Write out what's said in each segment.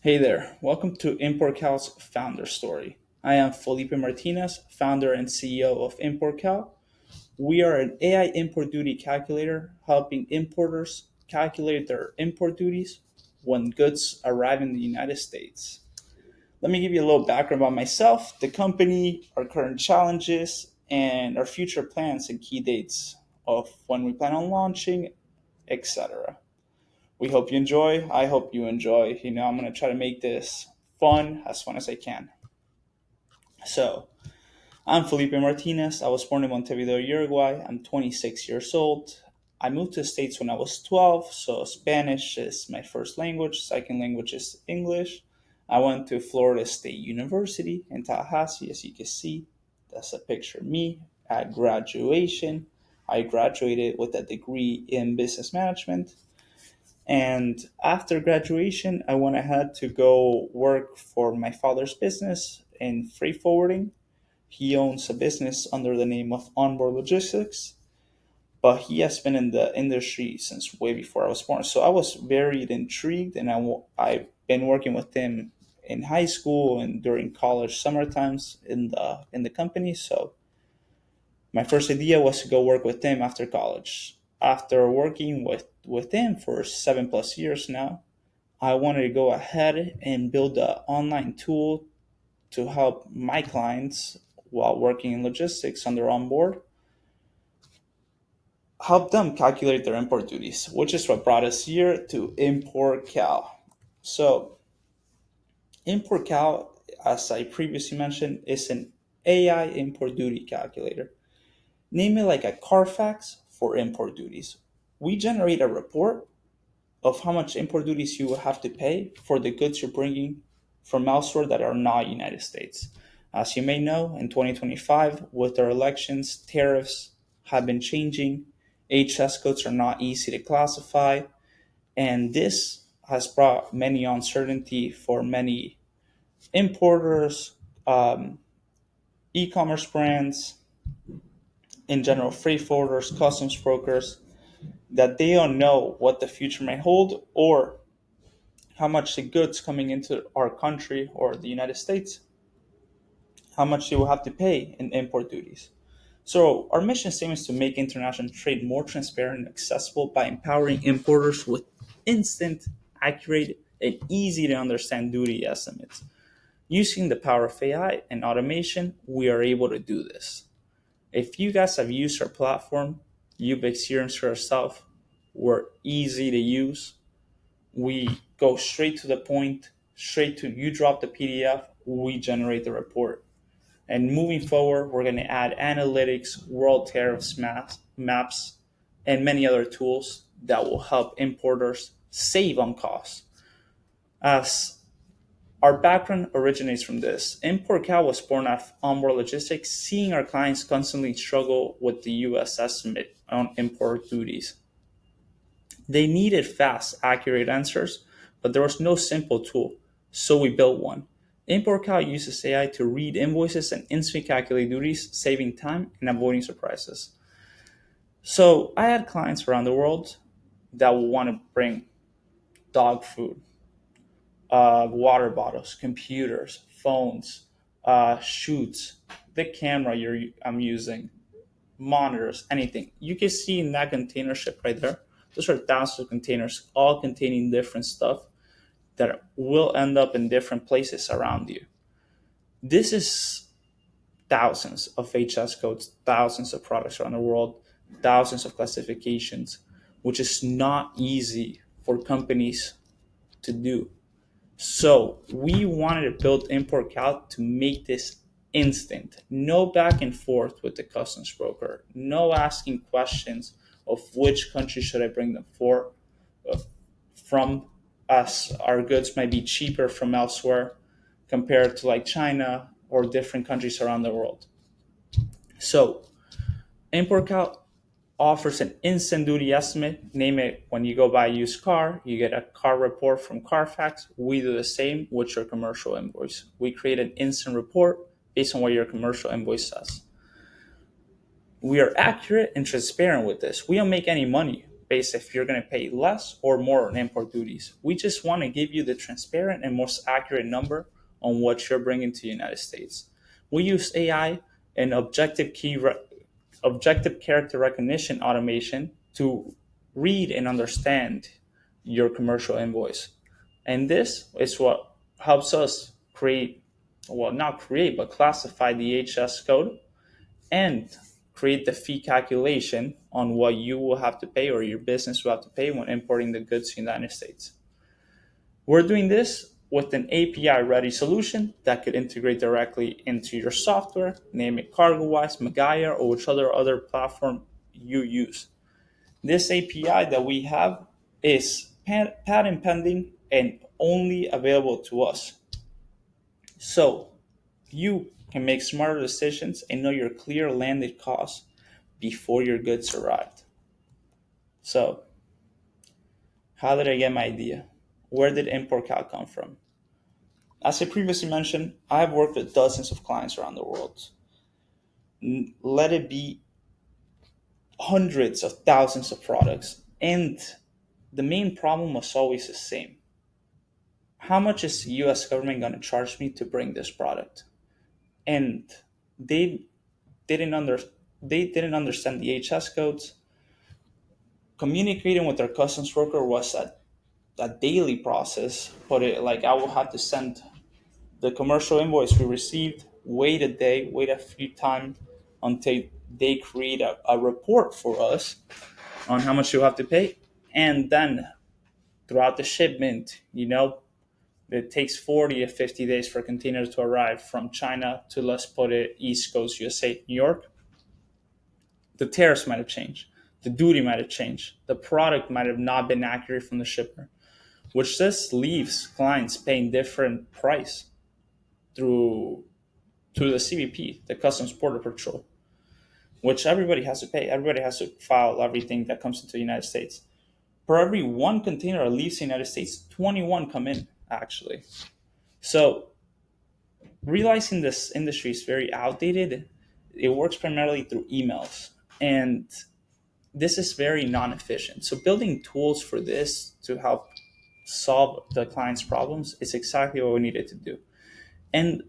Hey there, welcome to ImportCal's founder story. I am Felipe Martinez, founder and CEO of ImportCal. We are an AI import duty calculator helping importers calculate their import duties when goods arrive in the United States. Let me give you a little background about myself, the company, our current challenges, and our future plans and key dates of when we plan on launching, etc. We hope you enjoy. I hope you enjoy. I'm going to try to make this as fun as I can. So, I'm Felipe Martinez. I was born in Montevideo, Uruguay. I'm 26 years old. I moved to the States when I was 12, so Spanish is my first language. Second language is English. I went to Florida State University in Tallahassee, as you can see. That's a picture of me at graduation. I graduated with a degree in business management. And after graduation, I went ahead to go work for my father's business in freight forwarding. He owns a business under the name of Onboard Logistics, but he has been in the industry since way before I was born. So I was very intrigued, and I've been working with him in high school and during college summer times in the company. So my first idea was to go work with him after college. After working with him for 7+ years now, I wanted to go ahead and build an online tool to help my clients while working in logistics on their onboard, help them calculate their import duties, which is what brought us here to ImportCal. So, ImportCal, as I previously mentioned, is an AI import duty calculator. Name it like a Carfax for import duties. We generate a report of how much import duties you will have to pay for the goods you're bringing from elsewhere that are not United States. As you may know, in 2025, with our elections, tariffs have been changing. HS codes are not easy to classify, and this has brought many uncertainty for many importers, e-commerce brands, in general, freight forwarders, customs brokers, that they don't know what the future may hold or how much the goods coming into our country or the United States, how much they will have to pay in import duties. So our mission statement is to make international trade more transparent and accessible by empowering importers with instant, accurate, and easy to understand duty estimates. Using the power of AI and automation, we are able to do this. If you guys have used our platform, you've experienced for yourself, we're easy to use. We go straight to the point, straight to you drop the PDF, we generate the report. And moving forward, we're going to add analytics, world tariffs maps, and many other tools that will help importers save on costs. As our background originates from this, ImportCal was born out of onboard logistics, seeing our clients constantly struggle with the US estimate on import duties. They needed fast, accurate answers, but there was no simple tool, so we built one. ImportCal uses AI to read invoices and instantly calculate duties, saving time and avoiding surprises. So I had clients around the world that will want to bring dog food, water bottles, computers, phones, shoots, the camera I'm using, monitors, anything. You can see in that container ship right there, those are thousands of containers, all containing different stuff that will end up in different places around you. This is thousands of HS codes, thousands of products around the world, thousands of classifications, which is not easy for companies to do. So we wanted to build ImportCal to make this instant. No back and forth with the customs broker. No asking questions of which country should I bring them uh, from, us. Our goods might be cheaper from elsewhere compared to like China or different countries around the world. So ImportCal offers an instant duty estimate. Name it when you go buy a used car, you get a car report from Carfax. We do the same with your commercial invoice. We create an instant report based on what your commercial invoice says. We are accurate and transparent with this. We don't make any money. based if you're going to pay less or more on import duties. We just want to give you the transparent and most accurate number on what you're bringing to the United States. We use AI and objective character recognition automation to read and understand your commercial invoice. And this is what helps us create, well, not create, but classify the HS code and create the fee calculation on what you will have to pay or your business will have to pay when importing the goods to the United States. We're doing this with an API ready solution that could integrate directly into your software, name it CargoWise, Magaya, or whichever other platform you use. This API that we have is patent pending and only available to us. So you can make smarter decisions and know your clear landed costs before your goods arrived. So, how did I get my idea? Where did ImportCal come from? As I previously mentioned, I have worked with dozens of clients around the world. Let it be hundreds of thousands of products. And the main problem was always the same. How much is the US government going to charge me to bring this product? And they didn't under they didn't understand the HS codes. Communicating with their customs broker was a daily process, but I will have to send the commercial invoice we received, wait a day, wait a few time until they create a report for us on how much you have to pay. And then throughout the shipment, it takes 40 to 50 days for containers to arrive from China to, let's put it, East Coast USA, New York. The tariffs might have changed. The duty might have changed. The product might have not been accurate from the shipper, which just leaves clients paying different price through the CBP, the Customs Border Patrol, which everybody has to pay. Everybody has to file everything that comes into the United States. For every one container that leaves the United States, 21 come in, actually. So realizing this industry is very outdated, it works primarily through emails. And this is very non-efficient. So building tools for this to help solve the client's problems is exactly what we needed to do. And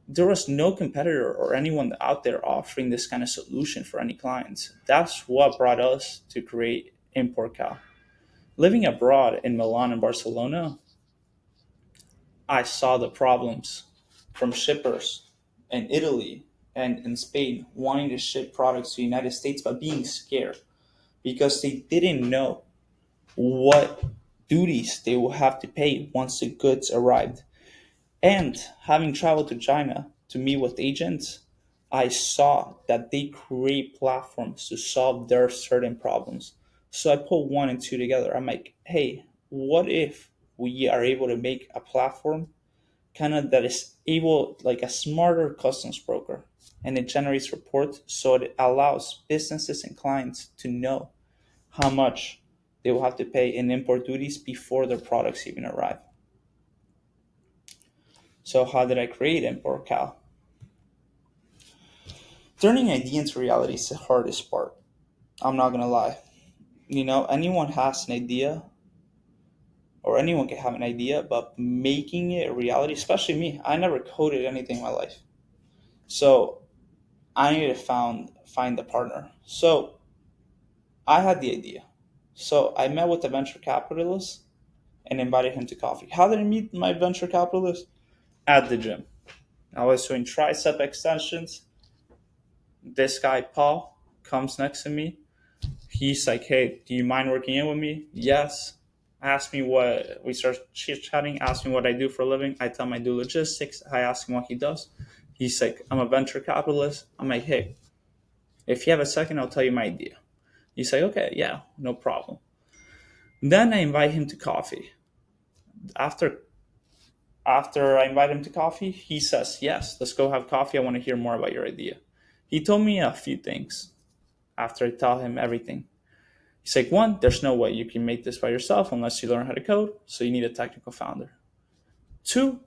there was no competitor or anyone out there offering this kind of solution for any clients. That's what brought us to create ImportCal. Living abroad in Milan and Barcelona, I saw the problems from shippers in Italy and in Spain wanting to ship products to the United States but being scared because they didn't know what duties they will have to pay once the goods arrived. And having traveled to China to meet with agents, I saw that they create platforms to solve their certain problems. So I put one and two together. I'm like, hey, what if we are able to make a platform kind of that is able, like a smarter customs broker, and it generates reports so it allows businesses and clients to know how much they will have to pay in import duties before their products even arrive. So how did I create ImportCal? Turning idea into reality is the hardest part. I'm not gonna lie. Anyone has an idea, or anyone can have an idea, but making it a reality, especially me, I never coded anything in my life. So I need to find a partner. So I had the idea. So I met with a venture capitalist and invited him to coffee. How did I meet my venture capitalist? At the gym. I was doing tricep extensions. This guy, Paul, comes next to me. He's like, hey, do you mind working in with me? Yes. Ask me what, we start chit-chatting, ask me what I do for a living. I tell him I do logistics. I ask him what he does. He's like, I'm a venture capitalist. I'm like, hey, if you have a second, I'll tell you my idea. He's like, okay, yeah, no problem. Then I invite him to coffee. After I invite him to coffee, he says, yes, let's go have coffee. I want to hear more about your idea. He told me a few things after I tell him everything. He's like, one, there's no way you can make this by yourself unless you learn how to code, so you need a technical founder. Two,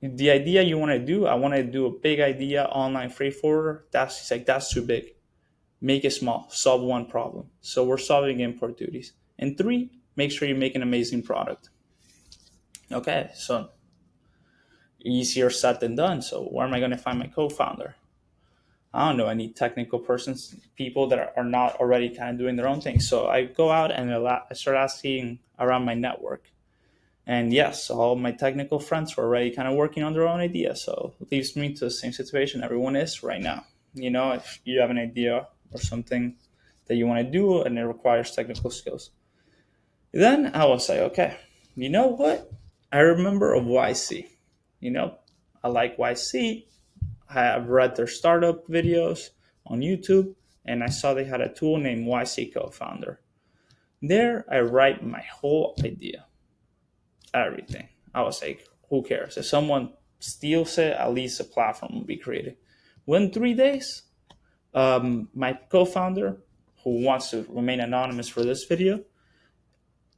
the idea you want to do, I want to do a big idea, online freight forwarder. He's like, that's too big. make it small, solve one problem. So we're solving import duties. And three, make sure you make an amazing product. Okay, so easier said than done. So where am I going to find my co-founder? I don't know. I need technical persons, people that are not already kind of doing their own thing. So I go out and I start asking around my network. And yes, all my technical friends were already kind of working on their own idea. So it leaves me to the same situation everyone is right now. If you have an idea or something that you want to do and it requires technical skills, then I will say, okay, you know what? I remember of YC. You know, I like YC. I have read their startup videos on YouTube, and I saw they had a tool named YC Co-founder. There, I write my whole idea, everything. I was like, who cares? If someone steals it, at least a platform will be created. Within 3 days, my co-founder, who wants to remain anonymous for this video,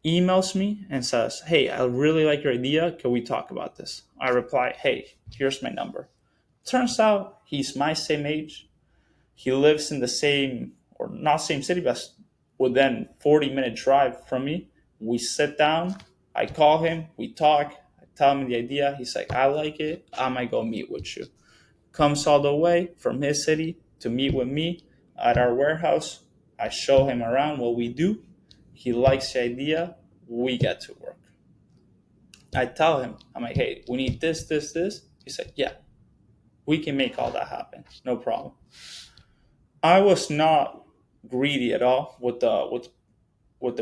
emails me and says, hey, I really like your idea. Can we talk about this? I reply, hey, here's my number. Turns out he's my same age. He lives in the same, or not same city, but within 40-minute drive from me. We sit down, I call him, we talk, I tell him the idea. He's like, I like it, I might go meet with you. Comes all the way from his city to meet with me at our warehouse. I show him around what we do. He likes the idea, we get to work. I tell him, I'm like, hey, we need this, this, this. He's like, yeah, we can make all that happen, no problem. I was not greedy at all with the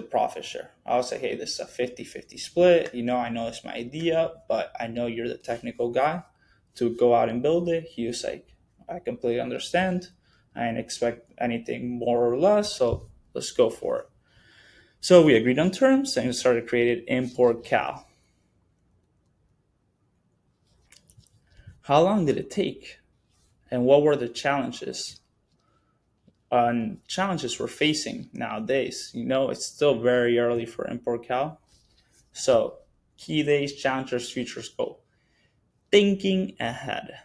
profit share. I was like, hey, this is a 50-50 split. I know it's my idea, but I know you're the technical guy to go out and build it. He was like, I completely understand. I didn't expect anything more or less, so let's go for it. So we agreed on terms and we started creating ImportCal. How long did it take? And what were the challenges? Challenges we're facing nowadays. It's still very early for ImportCal. So, key days, challenges, futures goal. Thinking ahead.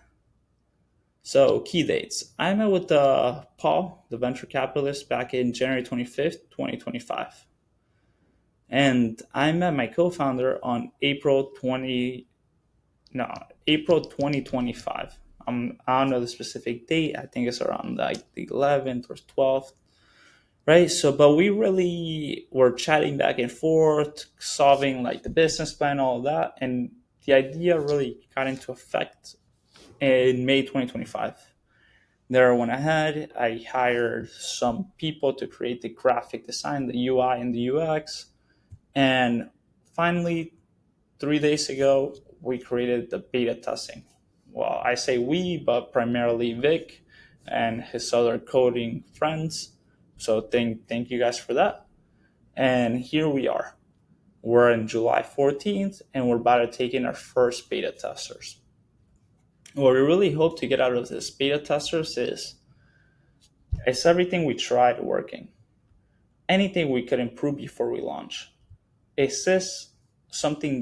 So, key dates. I met with Paul, the venture capitalist, back in January 25th, 2025. And I met my co-founder on April 2025. I don't know the specific date. I think it's around like the 11th or 12th. Right. So, but we really were chatting back and forth, solving like the business plan, all of that. And the idea really got into effect in May 2025. There I went ahead. I hired some people to create the graphic design, the UI and the UX. And finally, 3 days ago, we created the beta testing. Well, I say we, but primarily Vic and his other coding friends. So thank you guys for that. And here we are. We're in July 14th, and we're about to take in our first beta testers. What we really hope to get out of this beta testers is everything we tried working? Anything we could improve before we launch? Is this something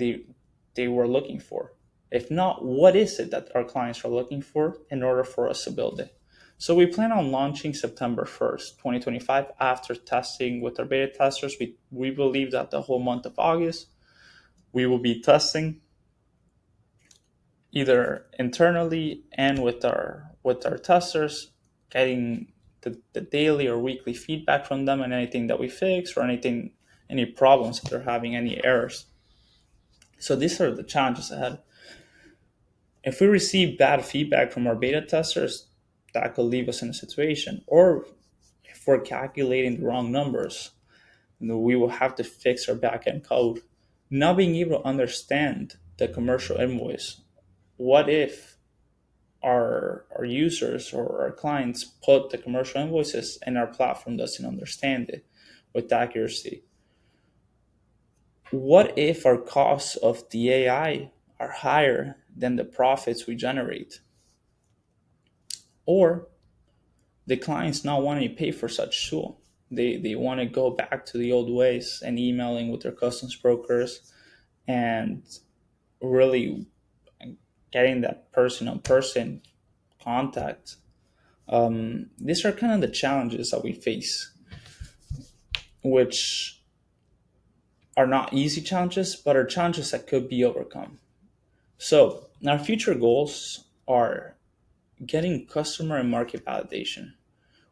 they were looking for? If not, what is it that our clients are looking for in order for us to build it? So we plan on launching September 1st, 2025. After testing with our beta testers, we believe that the whole month of August, we will be testing either internally and with our testers, getting the daily or weekly feedback from them and anything that we fix or any problems if they're having any errors. So these are the challenges ahead. If we receive bad feedback from our beta testers, that could leave us in a situation. Or if we're calculating the wrong numbers, we will have to fix our backend code. Not being able to understand the commercial invoice. What if our users or our clients put the commercial invoices and our platform doesn't understand it with accuracy? What if our costs of the AI are higher than the profits we generate? Or the clients not wanting to pay for such tool. They want to go back to the old ways and emailing with their customs brokers and really getting that person-on-person contact These are kind of the challenges that we face, which are not easy challenges, but are challenges that could be overcome. So, our future goals are getting customer and market validation.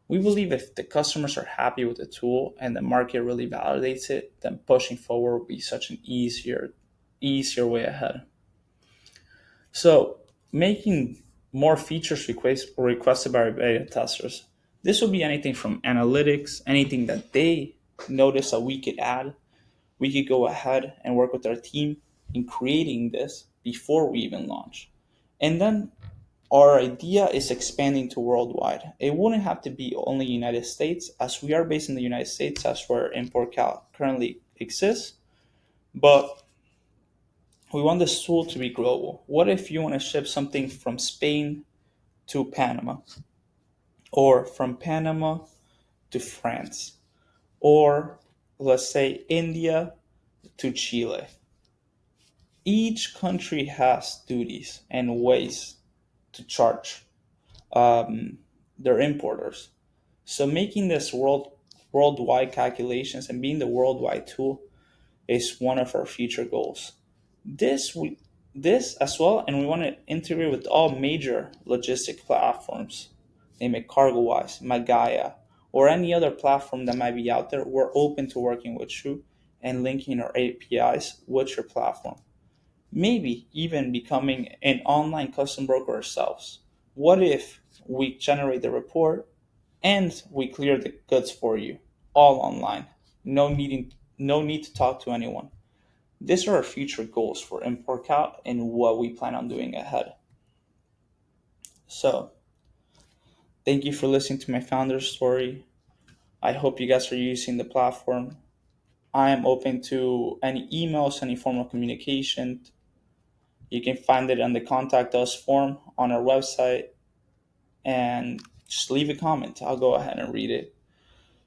We believe if the customers are happy with the tool and the market really validates it, then pushing forward will be such an easier way ahead. So, making more features requested by our beta testers. This will be anything from analytics, anything that they notice that we could add. We could go ahead and work with our team in creating this before we even launch. And then our idea is expanding to worldwide. It wouldn't have to be only United States, as we are based in the United States. That's where ImportCal currently exists. But we want this tool to be global. What if you want to ship something from Spain to Panama, or from Panama to France, or let's say India to Chile? Each country has duties and ways to charge their importers. So making this worldwide calculations and being the worldwide tool is one of our future goals. This we this as well, and we want to integrate with all major logistic platforms, name it CargoWise, Magaya, or any other platform that might be out there. We're open to working with you and linking our APIs with your platform. Maybe even becoming an online custom broker ourselves. What if we generate the report and we clear the goods for you all online? No need to talk to anyone. These are our future goals for ImportCal and what we plan on doing ahead. So, thank you for listening to my founder's story. I hope you guys are using the platform. I am open to any emails, any form of communication. You can find it on the contact us form on our website, and just leave a comment. I'll go ahead and read it.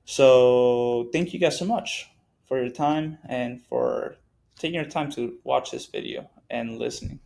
So, thank you guys so much for your time and for taking your time to watch this video and listening.